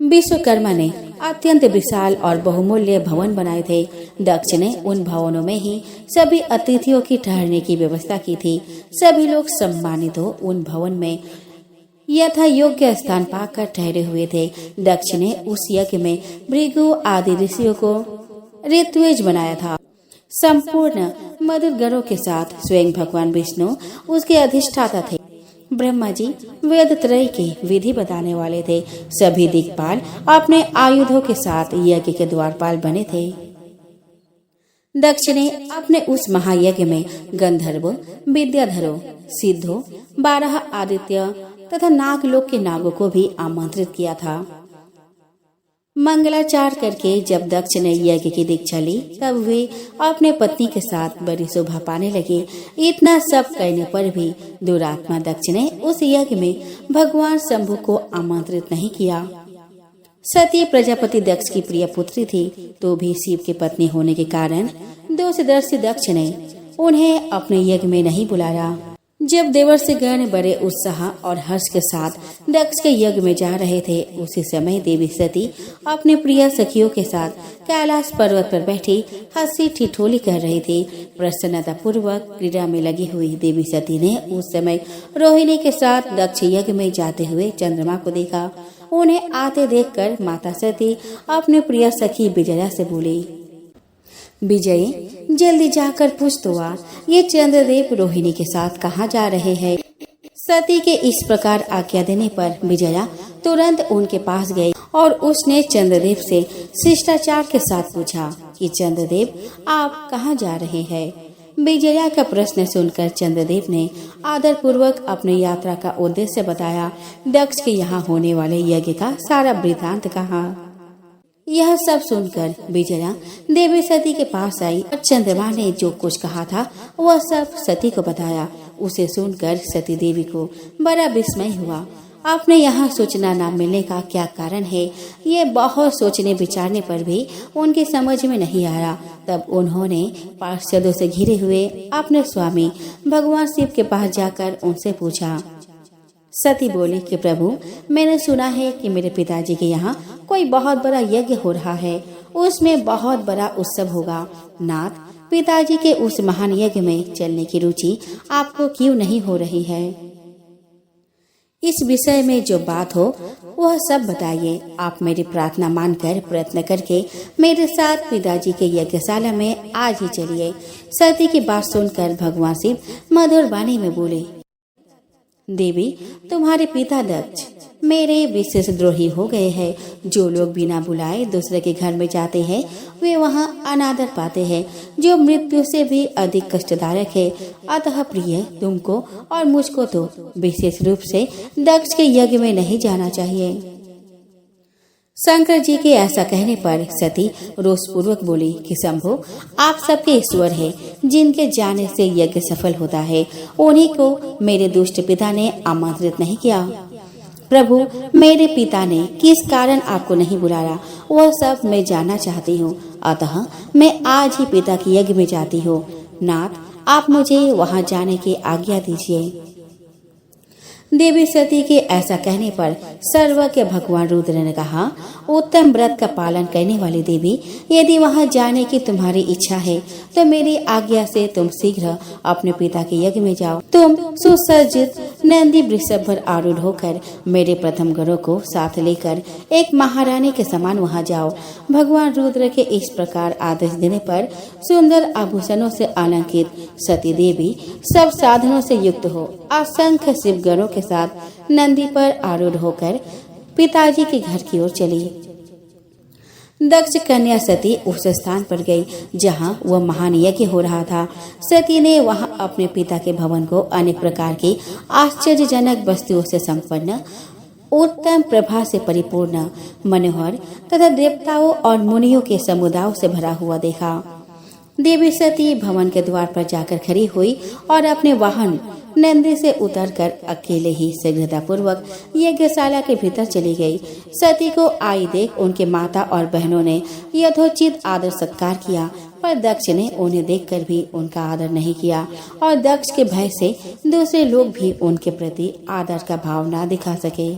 विश्वकर्मा ने अत्यंत विशाल और बहुमूल्य भवन बनाए थे। दक्ष ने उन भवनों में ही सभी अतिथियों की ठहरने की व्यवस्था की थी। सभी लोग सम्मानित हो उन भवन में यथा योग्य स्थान पाकर ठहरे हुए थे। दक्ष ने उस यज्ञ में भृगु आदि ऋषियों को ऋत्विज बनाया था। संपूर्ण मधुर गणों के साथ स्वयं भगवान विष्णु उसके अधिष्ठाता थे। ब्रह्मा जी वेद त्रय की विधि बताने वाले थे। सभी दिक्पाल अपने आयुधों के साथ यज्ञ के द्वारपाल बने थे। दक्ष ने अपने उस महायज्ञ में गंधर्वों, विद्याधरों, सिद्धों, 12 आदित्य तथा नागलोक के नागों को भी आमंत्रित किया था। मंगलाचार करके जब दक्ष ने यज्ञ की दीक्षा ली तब वे अपने पत्नी के साथ बड़ी शोभा पाने लगे। इतना सब कहने पर भी दुरात्मा दक्ष ने उस यज्ञ में भगवान शंभु को आमंत्रित नहीं किया। सती प्रजापति दक्ष की प्रिय पुत्री थी, तो भी शिव की पत्नी होने के कारण दोषदर्शी दक्ष ने उन्हें अपने यज्ञ में नहीं बुलाया। जब देवर्षि गण बड़े उत्साह और हर्ष के साथ दक्ष के यज्ञ में जा रहे थे, उसी समय देवी सती अपने प्रिय सखियों के साथ कैलाश पर्वत पर बैठी हंसी ठिठोली कर रही थी। प्रसन्नता पूर्वक क्रीड़ा में लगी हुई देवी सती ने उस समय रोहिणी के साथ दक्ष यज्ञ में जाते हुए चंद्रमा को देखा। उन्हें आते देखकर माता सती अपने प्रिय सखी विजया से बोली, विजयी जल्दी जाकर पूछ तो आ, ये चंद्रदेव रोहिणी के साथ कहाँ जा रहे हैं। सती के इस प्रकार आज्ञा देने पर विजया तुरंत उनके पास गई और उसने चंद्रदेव से शिष्टाचार के साथ पूछा कि चंद्रदेव आप कहाँ जा रहे हैं। विजया का प्रश्न सुनकर चंद्रदेव ने आदर पूर्वक अपनी यात्रा का उद्देश्य बताया। दक्ष के यहाँ होने वाले यज्ञ का सारा वृतांत कहा। यह सब सुनकर विजया देवी सती के पास आई और चंद्रमा ने जो कुछ कहा था वह सब सती को बताया। उसे सुनकर सती देवी को बड़ा विस्मय हुआ। आपने यहाँ सूचना न मिलने का क्या कारण है, ये बहुत सोचने विचारने पर भी उनकी समझ में नहीं आया। तब उन्होंने पार्षदों से घिरे हुए अपने स्वामी भगवान शिव के पास जाकर उनसे पूछा। सती बोली कि प्रभु, मैंने सुना है कि मेरे पिताजी के यहाँ कोई बहुत बड़ा यज्ञ हो रहा है, उसमें बहुत बड़ा उत्सव होगा। नाथ, पिताजी के उस महान यज्ञ में चलने की रुचि आपको क्यों नहीं हो रही है? इस विषय में जो बात हो वह सब बताइए। आप मेरी प्रार्थना मानकर प्रयत्न करके मेरे साथ पिताजी के यज्ञशाला में आज ही चलिए। सती की बात सुनकर भगवान शिव मधुर वाणी में बोले, देवी, तुम्हारे पिता दक्ष मेरे विशेष द्रोही हो गए हैं। जो लोग बिना बुलाए दूसरे के घर में जाते हैं वे वहाँ अनादर पाते हैं, जो मृत्यु से भी अधिक कष्टदायक है। अतः प्रिय, तुमको और मुझको तो विशेष रूप से दक्ष के यज्ञ में नहीं जाना चाहिए। शंकर जी के ऐसा कहने पर सती रोष पूर्वक बोली कि शंभु, आप सबके ईश्वर हैं, जिनके जाने से यज्ञ सफल होता है, उन्हीं को मेरे दुष्ट पिता ने आमंत्रित नहीं किया। प्रभु, मेरे पिता ने किस कारण आपको नहीं बुलाया वह सब मैं जानना चाहती हूँ। अतः मैं आज ही पिता के यज्ञ में जाती हूँ। नाथ, आप मुझे वहाँ जाने की आज्ञा दीजिए। देवी सती के ऐसा कहने पर सर्वज्ञ भगवान रुद्र ने कहा, उत्तम व्रत का पालन करने वाली देवी, यदि वहां जाने की तुम्हारी इच्छा है तो मेरी आज्ञा से तुम शीघ्र अपने पिता के यज्ञ में जाओ। तुम सुसज्जित नंदी वृषभ पर आरूढ़ होकर मेरे प्रथम गणों को साथ लेकर एक महारानी के समान वहां जाओ। भगवान रुद्र के इस प्रकार आदेश देने पर सुंदर आभूषणों से अलंकृत सती देवी सब साधनों से युक्त हो असंख्य शिव गणों के साथ नंदी पर आरूढ़ होकर पिताजी के घर की ओर चली। दक्ष कन्या सती उस स्थान पर गई जहां वह महान यज्ञ हो रहा था। सती ने वहां अपने पिता के भवन को अनेक प्रकार की आश्चर्यजनक वस्तुओं से संपन्न, उत्तम प्रभा से परिपूर्ण, मनोहर तथा देवताओं और मुनियों के समुदायों से भरा हुआ देखा। देवी सती भवन के द्वार पर जाकर खड़ी हुई और अपने वाहन नंदी से उतरकर अकेले ही शीघ्रतापूर्वक यज्ञशाला के भीतर चली गई। सती को आई देख उनके माता और बहनों ने यथोचित आदर सत्कार किया, पर दक्ष ने उन्हें देखकर भी उनका आदर नहीं किया और दक्ष के भय से दूसरे लोग भी उनके प्रति आदर का भाव न दिखा सके।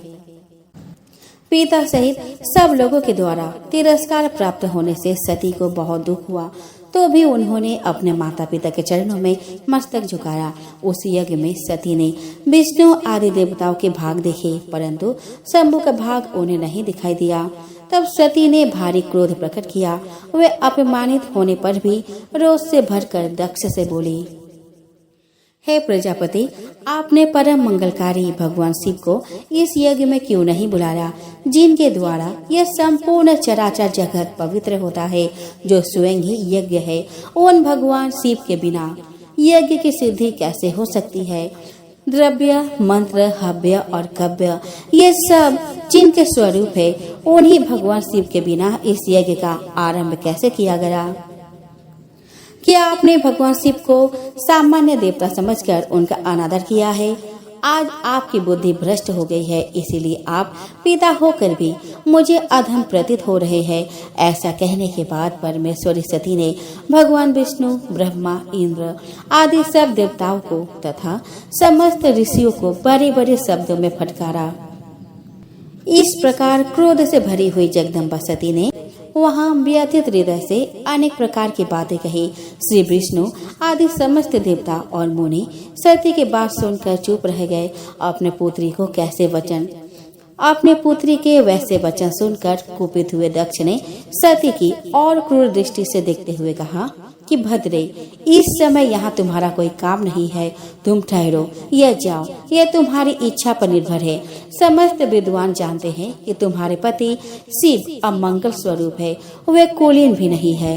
पिता सहित सब लोगों के द्वारा तिरस्कार प्राप्त होने से सती को बहुत दुख हुआ, तो भी उन्होंने अपने माता पिता के चरणों में मस्तक झुकाया। उस यज्ञ में सती ने विष्णु आदि देवताओं के भाग देखे, परंतु शंभु का भाग उन्हें नहीं दिखाई दिया। तब सती ने भारी क्रोध प्रकट किया। वे अपमानित होने पर भी रोष से भरकर दक्ष से बोली, हे प्रजापति, आपने परम मंगलकारी भगवान शिव को इस यज्ञ में क्यों नहीं बुलाया, जिनके द्वारा यह संपूर्ण चराचर जगत पवित्र होता है, जो स्वयं ही यज्ञ है। उन भगवान शिव के बिना यज्ञ की सिद्धि कैसे हो सकती है? द्रव्य, मंत्र, हव्य और कव्य, ये सब जिनके स्वरूप है, उन्हीं भगवान शिव के बिना इस यज्ञ का आरंभ कैसे किया गया? क्या आपने भगवान शिव को सामान्य देवता समझकर उनका अनादर किया है? आज आपकी बुद्धि भ्रष्ट हो गई है, इसीलिए आप पिता होकर भी मुझे अधम प्रतीत हो रहे हैं। ऐसा कहने के बाद परमेश्वरी सती ने भगवान विष्णु, ब्रह्मा, इंद्र आदि सब देवताओं को तथा समस्त ऋषियों को बड़े बड़े शब्दों में फटकारा। इस प्रकार क्रोध से भरी हुई जगदम्बा सती ने वहाँ व्यथित हृदय से अनेक प्रकार की बातें कही। श्री विष्णु आदि समस्त देवता और मुनि सती की बात सुनकर चुप रह गए। अपने पुत्री के वैसे वचन सुनकर कुपित हुए दक्ष ने सती की और क्रूर दृष्टि से देखते हुए कहा कि भद्रे, इस समय यहाँ तुम्हारा कोई काम नहीं है, तुम ठहरो या जाओ, यह तुम्हारी इच्छा पर निर्भर है। समस्त विद्वान जानते हैं कि तुम्हारे पति शिव अमंगल स्वरूप है, वे कुलीन भी नहीं है,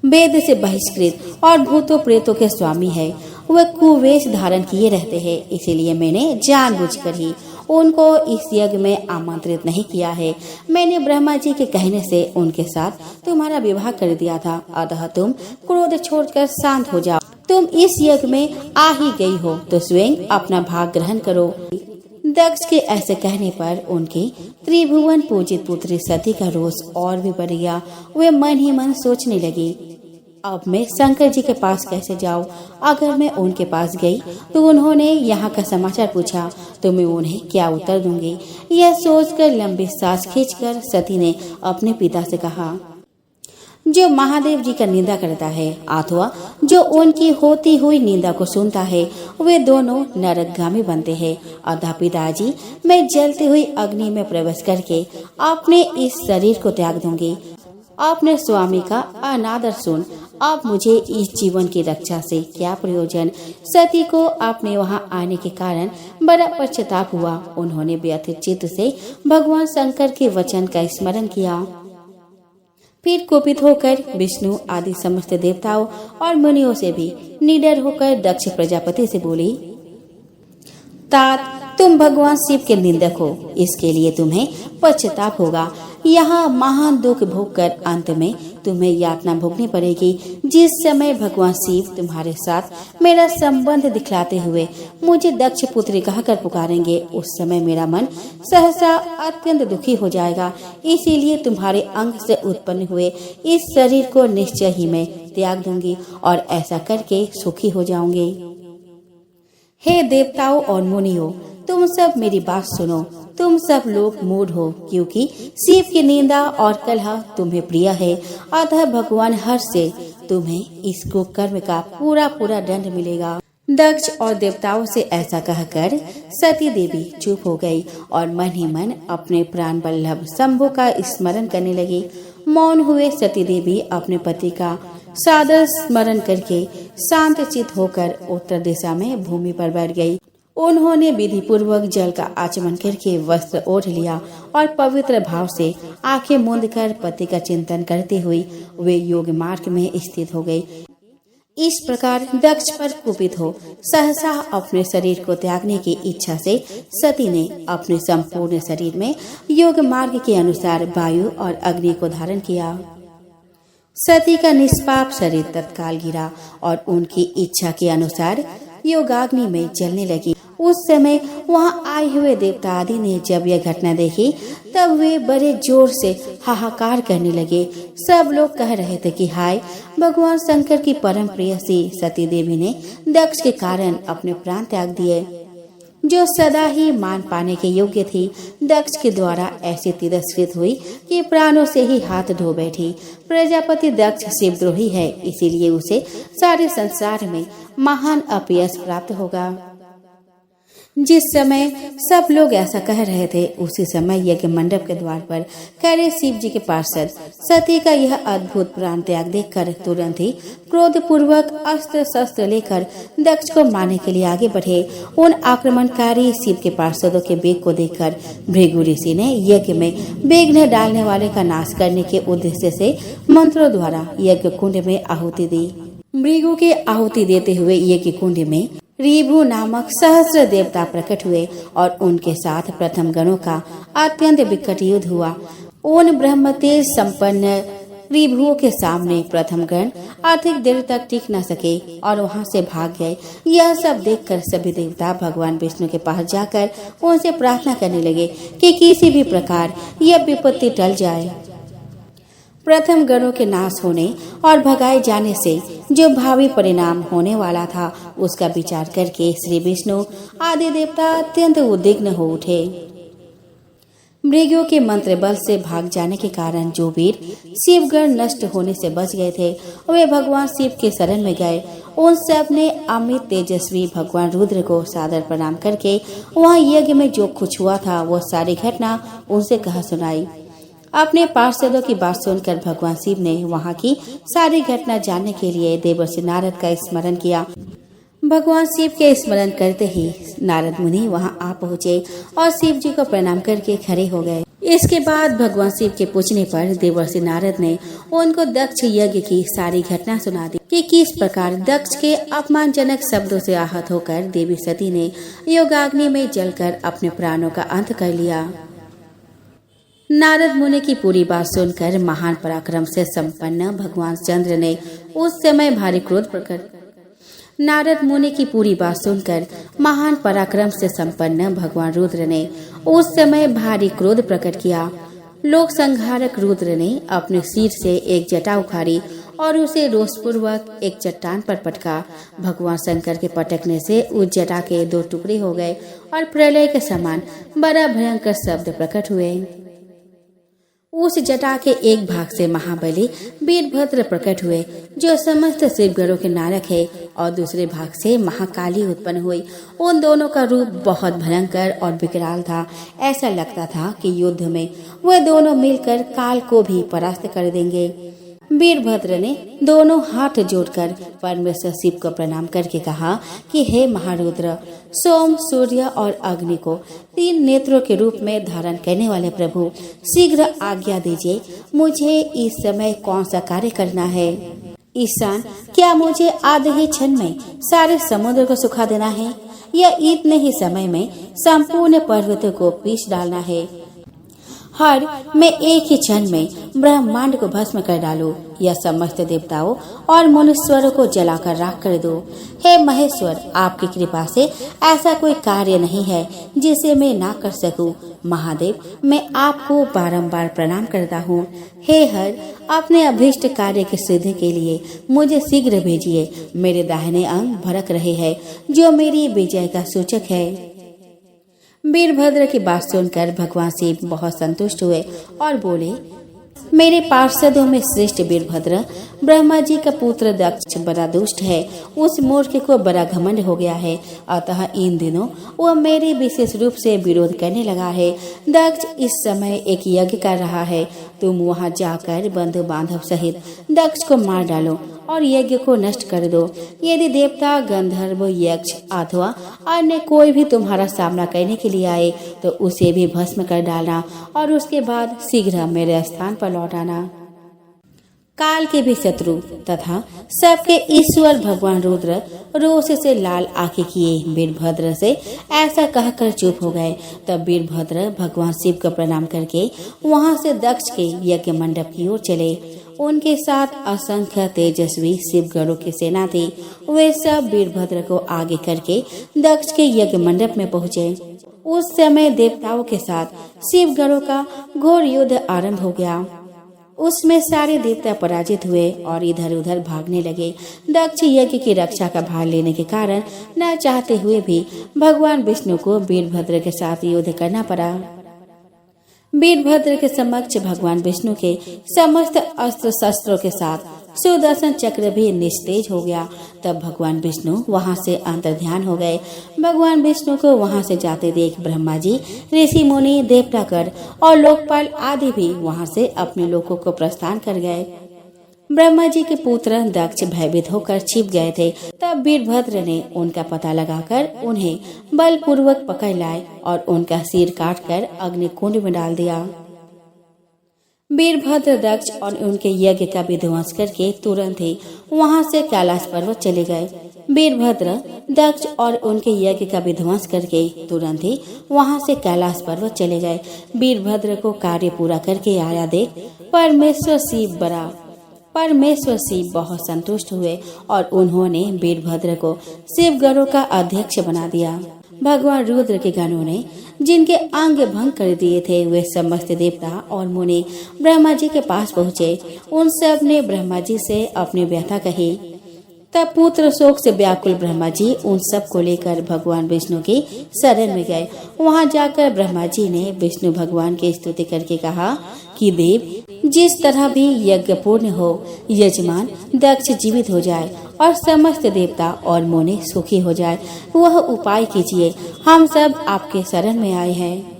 वेद से बहिष्कृत और भूतों प्रेतों के स्वामी है। वह कुवेश धारण किए रहते हैं, इसीलिए मैंने जानबूझकर ही उनको इस यज्ञ में आमंत्रित नहीं किया है। मैंने ब्रह्मा जी के कहने से उनके साथ तुम्हारा विवाह कर दिया था, अतः तुम क्रोध छोड़कर शांत हो जाओ। तुम इस यज्ञ में आ ही गई हो तो स्वयं अपना भाग ग्रहण करो। दक्ष के ऐसे कहने पर उनकी त्रिभुवन पूजित पुत्री सती का रोष और भी बढ़ गया। वे मन ही मन सोचने लगी, अब मैं शंकर जी के पास कैसे जाऊं? अगर मैं उनके पास गई तो उन्होंने यहाँ का समाचार पूछा तो मैं उन्हें क्या उत्तर दूंगी? यह सोचकर लंबी सांस खींचकर सती ने अपने पिता से कहा, जो महादेव जी का निंदा करता है अथवा जो उनकी होती हुई निंदा को सुनता है, वे दोनों नरकगामी बनते हैं। अतः पिताजी, मैं जलती हुई अग्नि में प्रवेश करके अपने इस शरीर को त्याग दूंगी। अपने स्वामी का अनादर सुन, अब मुझे इस जीवन की रक्षा से क्या प्रयोजन? सती को अपने वहाँ आने के कारण बड़ा पश्चाताप हुआ। उन्होंने व्यथित चित्त से भगवान शंकर के वचन का स्मरण किया। फिर कुपित होकर विष्णु आदि समस्त देवताओं और मुनियों से भी निडर होकर दक्ष प्रजापति से बोली, तात, तुम भगवान शिव के निंदक हो, इसके लिए तुम्हें पश्चाताप होगा। यहाँ महान दुख भोगकर अंत में तुम्हें यातना भोगनी पड़ेगी। जिस समय भगवान शिव तुम्हारे साथ मेरा संबंध दिखलाते हुए मुझे दक्ष पुत्री कहकर पुकारेंगे, उस समय मेरा मन सहसा अत्यंत दुखी हो जाएगा। इसीलिए तुम्हारे अंग से उत्पन्न हुए इस शरीर को निश्चय ही मैं त्याग दूंगी और ऐसा करके सुखी हो जाऊंगी। हे देवताओं और मुनियों, तुम सब मेरी बात सुनो। तुम सब लोग मूढ़ हो, क्योंकि शिव की निंदा और कलह तुम्हें प्रिय है। अतः भगवान हर्ष से तुम्हें इस कुकर्म का पूरा दंड मिलेगा। दक्ष और देवताओं से ऐसा कहकर सती देवी चुप हो गई और मन ही मन अपने प्राण वल्लभ शंभु का स्मरण करने लगी। मौन हुए सती देवी अपने पति का सादर स्मरण करके शांत चित होकर उत्तर दिशा में भूमि पर बैठ गई। उन्होंने विधि पूर्वक जल का आचमन करके वस्त्र ओढ़ लिया और पवित्र भाव से आंखें मूंद कर पति का चिंतन करते हुए वे योग मार्ग में स्थित हो गई। इस प्रकार दक्ष पर कुपित हो सहसा अपने शरीर को त्यागने की इच्छा से सती ने अपने संपूर्ण शरीर में योग मार्ग के अनुसार वायु और अग्नि को धारण किया। सती का निष्पाप शरीर तत्काल गिरा और उनकी इच्छा के अनुसार योगाग्नि में जलने लगी। उस समय वहाँ आए हुए देवता आदि ने जब यह घटना देखी तब वे बड़े जोर से हाहाकार करने लगे। सब लोग कह रहे थे कि हाय, भगवान शंकर की परम प्रेयसी सती देवी ने दक्ष के कारण अपने प्राण त्याग दिए, जो सदा ही मान पाने के योग्य थी। दक्ष के द्वारा ऐसी तिरस्कृत हुई कि प्राणों से ही हाथ धो बैठी। प्रजापति दक्ष शिवद्रोही है, इसीलिए उसे सारे संसार में महान अपयश प्राप्त होगा। जिस समय सब लोग ऐसा कह रहे थे, उसी समय यज्ञ मंडप के द्वार पर खड़े शिव जी के पार्षद सती का यह अद्भुत प्राण त्याग देखकर तुरंत ही क्रोध पूर्वक अस्त्र शस्त्र लेकर दक्ष को मारने के लिए आगे बढ़े। उन आक्रमणकारी शिव के पार्षदों के वेग को देखकर भृगु ऋषि ने यज्ञ में विघ्न डालने वाले का नाश करने के उद्देश्य से मंत्रों द्वारा यज्ञ कुंड में आहुति दी। भृगु के आहुति देते हुए यज्ञ कुंड में ऋभु नामक सहस्र देवता प्रकट हुए और उनके साथ प्रथम गणों का अत्यंत विकट युद्ध हुआ। उन ब्रह्म तेज संपन्न ऋभुओं के सामने प्रथम गण अधिक देर तक टिक न सके और वहां से भाग गए। यह सब देखकर सभी देवता भगवान विष्णु के पास जाकर उनसे प्रार्थना करने लगे कि किसी भी प्रकार यह विपत्ति टल जाए। प्रथम गणों के नाश होने और भगाए जाने से जो भावी परिणाम होने वाला था, उसका विचार करके श्री विष्णु आदि देवता अत्यंत उद्विग्न हो उठे। मृगों के मंत्र बल से भाग जाने के कारण जो वीर शिवगण नष्ट होने से बच गए थे, वे भगवान शिव के शरण में गए। उन सब ने अमित तेजस्वी भगवान रुद्र को सादर प्रणाम करके वहाँ यज्ञ में जो कुछ हुआ था वो सारी घटना उनसे कह सुनाई। अपने पार्षदों की बात सुनकर भगवान शिव ने वहाँ की सारी घटना जानने के लिए देवर्षि नारद का स्मरण किया। भगवान शिव के स्मरण करते ही नारद मुनि वहाँ आ पहुँचे और शिव जी को प्रणाम करके खड़े हो गए। इसके बाद भगवान शिव के पूछने पर देवर्षि नारद ने उनको दक्ष यज्ञ की सारी घटना सुना दी कि किस प्रकार दक्ष के अपमानजनक शब्दों से आहत होकर देवी सती ने योगाग्नि में जलकर अपने प्राणों का अंत कर लिया। नारद मुनि की पूरी बात सुनकर महान पराक्रम से संपन्न भगवान चंद्र ने उस समय भारी क्रोध प्रकट नारद मुनि की पूरी बात सुनकर महान पराक्रम से संपन्न भगवान रुद्र ने उस समय भारी क्रोध प्रकट किया। लोक संहारक रुद्र ने अपने सिर से एक जटा उखाड़ी और उसे रोषपूर्वक एक चट्टान पर पटका। भगवान शंकर के पटकने से उस जटा के दो टुकड़े हो गए और प्रलय के समान बड़ा भयंकर शब्द प्रकट हुए। उस जटा के एक भाग से महाबली वीरभद्र प्रकट हुए, जो समस्त शिवगणों के नायक है, और दूसरे भाग से महाकाली उत्पन्न हुई। उन दोनों का रूप बहुत भयंकर और विकराल था। ऐसा लगता था कि युद्ध में वे दोनों मिलकर काल को भी परास्त कर देंगे। वीरभद्र ने दोनों हाथ जोड़कर परमेश्वर शिव को प्रणाम करके कहा कि हे महारुद्र, सोम, सूर्य और अग्नि को तीन नेत्रों के रूप में धारण करने वाले प्रभु, शीघ्र आज्ञा दीजिए, मुझे इस समय कौन सा कार्य करना है। ईशान, क्या मुझे आधे ही क्षण में सारे समुद्र को सुखा देना है या इतने ही समय में संपूर्ण पर्वतों को पीस डालना है। हर मैं एक ही क्षण में ब्रह्मांड को भस्म कर डालूं या समस्त देवताओं और मनुष्यरों को जलाकर राख कर दो। हे महेश्वर, आपकी कृपा से ऐसा कोई कार्य नहीं है जिसे मैं ना कर सकूं। महादेव, मैं आपको बारंबार प्रणाम करता हूँ। हे हर, अपने अभीष्ट कार्य की सिद्धि के लिए मुझे शीघ्र भेजिए। मेरे दाहिने अंग भड़क रहे हैं, जो मेरी विजय का सूचक है। वीरभद्र की बात सुनकर भगवान शिव बहुत संतुष्ट हुए और बोले, मेरे पार्षदों में श्रेष्ठ वीरभद्र ब्रह्मा जी का पुत्र दक्ष बड़ा दुष्ट है। उस मूर्ख को बड़ा घमंड हो गया है, अतः इन दिनों वह मेरे विशेष रूप से विरोध करने लगा है। दक्ष इस समय एक यज्ञ कर रहा है, तुम वहां जाकर बंधु बांधव सहित दक्ष को मार डालो और यज्ञ को नष्ट कर दो। यदि देवता, गंधर्व, यक्ष अथवा अन्य कोई भी तुम्हारा सामना करने के लिए आए तो उसे भी भस्म कर डालना और उसके बाद शीघ्र मेरे स्थान पर लौट आना। काल के भी शत्रु तथा सबके ईश्वर भगवान रुद्र रोष से लाल आंखें किए वीरभद्र से ऐसा कहकर चुप हो गए। तब वीरभद्र भगवान शिव को प्रणाम करके वहां से दक्ष के यज्ञ मंडप की ओर चले। उनके साथ असंख्य तेजस्वी शिवगणों की सेना थी। वे सब वीरभद्र को आगे करके दक्ष के यज्ञ मंडप में पहुँचे। उस समय देवताओं के साथ शिवगणों का घोर युद्ध आरंभ हो गया। उसमें सारे देवता पराजित हुए और इधर उधर भागने लगे। दक्ष यज्ञ की रक्षा का भार लेने के कारण न चाहते हुए भी भगवान विष्णु को वीरभद्र के साथ युद्ध करना पड़ा। वीरभद्र के समक्ष भगवान विष्णु के समस्त अस्त्र शस्त्रों के साथ सुदर्शन चक्र भी निस्तेज हो गया। तब भगवान विष्णु वहां से अंतर्ध्यान हो गए। भगवान विष्णु को वहां से जाते देख ब्रह्मा जी, ऋषि मुनि, देवतागण और लोकपाल आदि भी वहां से अपने लोकों को प्रस्थान कर गए। ब्रह्मा जी के पुत्र दक्ष भयभीत होकर छिप गए थे। तब वीरभद्र ने उनका पता लगाकर उन्हें बलपूर्वक पकड़ लाए और उनका सिर काटकर अग्निकुंड में डाल दिया। वीरभद्र दक्ष और उनके यज्ञ का विध्वंस करके तुरंत ही वहां से कैलाश पर्वत चले गए। वीरभद्र दक्ष और उनके यज्ञ का विध्वंस करके तुरंत ही वहां से कैलाश पर्वत चले गए। वीरभद्र को कार्य पूरा करके आया देख परमेश्वर शिव बहुत संतुष्ट हुए और उन्होंने वीरभद्र को शिवगणों का अध्यक्ष बना दिया। भगवान रुद्र के गणों ने जिनके अंग भंग कर दिए थे, वे समस्त देवता और मुनि ब्रह्मा जी के पास पहुँचे। उन सब ने ब्रह्मा जी से अपनी व्यथा कही। तब पुत्र शोक से व्याकुल ब्रह्मा जी उन सब को लेकर भगवान विष्णु की शरण में गए। वहां जाकर ब्रह्मा जी ने विष्णु भगवान की स्तुति करके कहा कि देव, जिस तरह भी यज्ञ पूर्ण हो, यजमान दक्ष जीवित हो जाए और समस्त देवता और मुनि सुखी हो जाए, वह उपाय कीजिए। हम सब आपके शरण में आए हैं।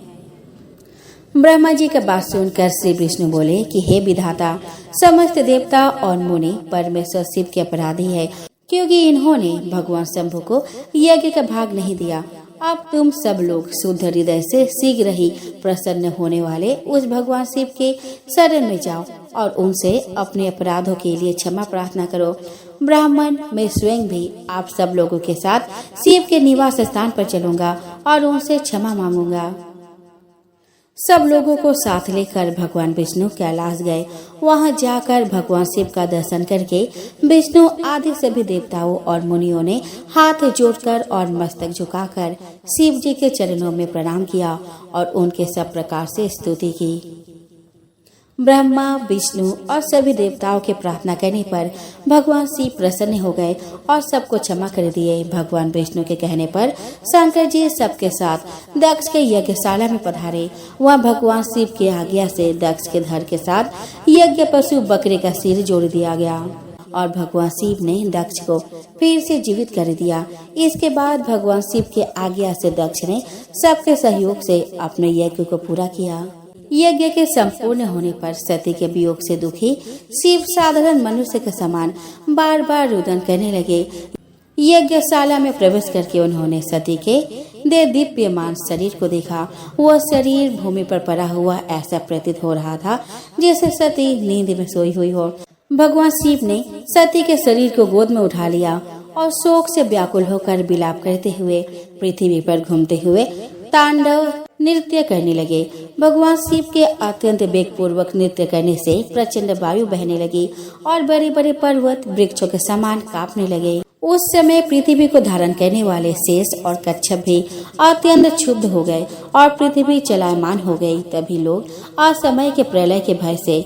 ब्रह्मा जी का बात सुनकर श्री विष्णु बोले कि हे विधाता, समस्त देवता और मुनि परमेश्वर शिव के अपराधी है, क्योंकि इन्होंने भगवान शंभु को यज्ञ का भाग नहीं दिया। अब तुम सब लोग शुद्ध हृदय से शीघ्र ही प्रसन्न होने वाले उस भगवान शिव के शरण में जाओ और उनसे अपने अपराधों के लिए क्षमा प्रार्थना करो। ब्राह्मण, मैं स्वयं भी आप सब लोगों के साथ शिव के निवास स्थान पर चलूंगा और उनसे क्षमा मांगूंगा। सब लोगों को साथ लेकर भगवान विष्णु कैलाश गए। वहां जाकर भगवान शिव का दर्शन करके विष्णु आदि सभी देवताओं और मुनियों ने हाथ जोड़कर और मस्तक झुकाकर शिव जी के चरणों में प्रणाम किया और उनके सब प्रकार से स्तुति की। ब्रह्मा, विष्णु और सभी देवताओं के प्रार्थना करने पर भगवान शिव प्रसन्न हो गए और सबको क्षमा कर दिए। भगवान विष्णु के कहने पर शंकर जी सबके साथ दक्ष के यज्ञशाला में पधारे। वह भगवान शिव की आज्ञा से दक्ष के धड़ के साथ यज्ञ पशु बकरे का सिर जोड़ दिया गया और भगवान शिव ने दक्ष को फिर से जीवित कर दिया। इसके बाद भगवान शिव के आज्ञा से दक्ष ने सबके सहयोग से अपने यज्ञ को पूरा किया। यज्ञ के संपूर्ण होने पर सती के वियोग से दुखी शिव साधारण मनुष्य के समान बार बार रुदन करने लगे। यज्ञशाला में प्रवेश करके उन्होंने सती के दीप्यमान शरीर को देखा। वह शरीर भूमि पर पड़ा हुआ ऐसा प्रतीत हो रहा था जैसे सती नींद में सोई हुई हो। भगवान शिव ने सती के शरीर को गोद में उठा लिया और शोक से व्याकुल होकर विलाप करते हुए पृथ्वी पर घूमते हुए तांडव नृत्य करने लगे। भगवान शिव के अत्यंत वेग पूर्वक नृत्य करने से प्रचंड वायु बहने लगी और बड़े बड़े पर्वत वृक्षों के समान कांपने लगे। उस समय पृथ्वी को धारण करने वाले शेष और कच्छप भी अत्यंत क्षुब्ध हो गए और पृथ्वी चलायमान हो गई। तभी लोग असमय के प्रलय के भय से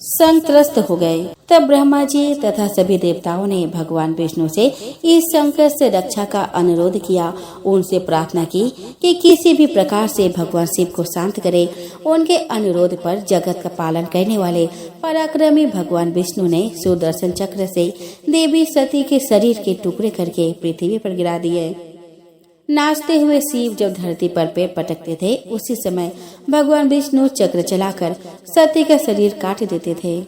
संत्रस्त हो गए। तब ब्रह्मा जी तथा सभी देवताओं ने भगवान विष्णु से इस संकट से रक्षा का अनुरोध किया। उनसे प्रार्थना की कि किसी भी प्रकार से भगवान शिव को शांत करे। उनके अनुरोध पर जगत का पालन करने वाले पराक्रमी भगवान विष्णु ने सुदर्शन चक्र से देवी सती के शरीर के टुकड़े करके पृथ्वी पर गिरा दिए। नाचते हुए शिव जब धरती पर पैर पटकते थे, उसी समय भगवान विष्णु चक्र चलाकर सती का शरीर काट देते थे।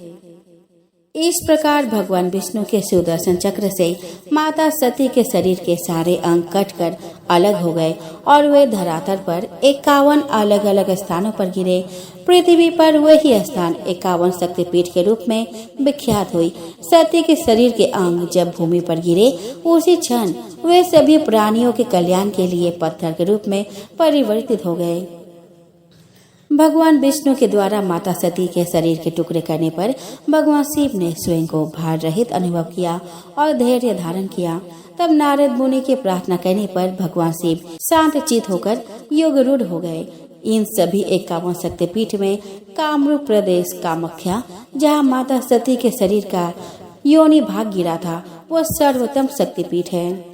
इस प्रकार भगवान विष्णु के सुदर्शन चक्र से माता सती के शरीर के सारे अंग कटकर अलग हो गए और वे धरातल पर 51 अलग अलग स्थानों पर गिरे। पृथ्वी पर वही स्थान 51 शक्तिपीठ के रूप में विख्यात हुई। सती के शरीर के अंग जब भूमि पर गिरे, उसी क्षण वे सभी प्राणियों के कल्याण के लिए पत्थर के रूप में परिवर्तित हो गए। भगवान विष्णु के द्वारा माता सती के शरीर के टुकड़े करने पर भगवान शिव ने स्वयं को भार रहित अनुभव किया और धैर्य धारण किया। तब नारद मुनि के प्रार्थना करने पर भगवान शिव शांत चित होकर योग रूढ़ हो गए। इन सभी 51 शक्तिपीठ में कामरूप प्रदेश कामाख्या, जहाँ माता सती के शरीर का योनि भाग गिरा था, वह सर्वोत्तम शक्तिपीठ है।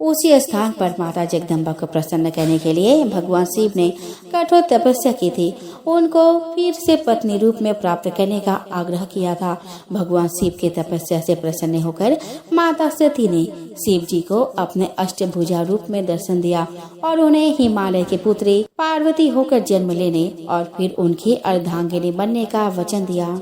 उसी स्थान पर माता जगदम्बा को प्रसन्न करने के लिए भगवान शिव ने कठोर तपस्या की थी। उनको फिर से पत्नी रूप में प्राप्त करने का आग्रह किया था। भगवान शिव के तपस्या से प्रसन्न होकर माता सती ने शिव जी को अपने अष्टभुजा रूप में दर्शन दिया और उन्हें हिमालय की पुत्री पार्वती होकर जन्म लेने और फिर उनकी अर्धांगिनी बनने का वचन दिया।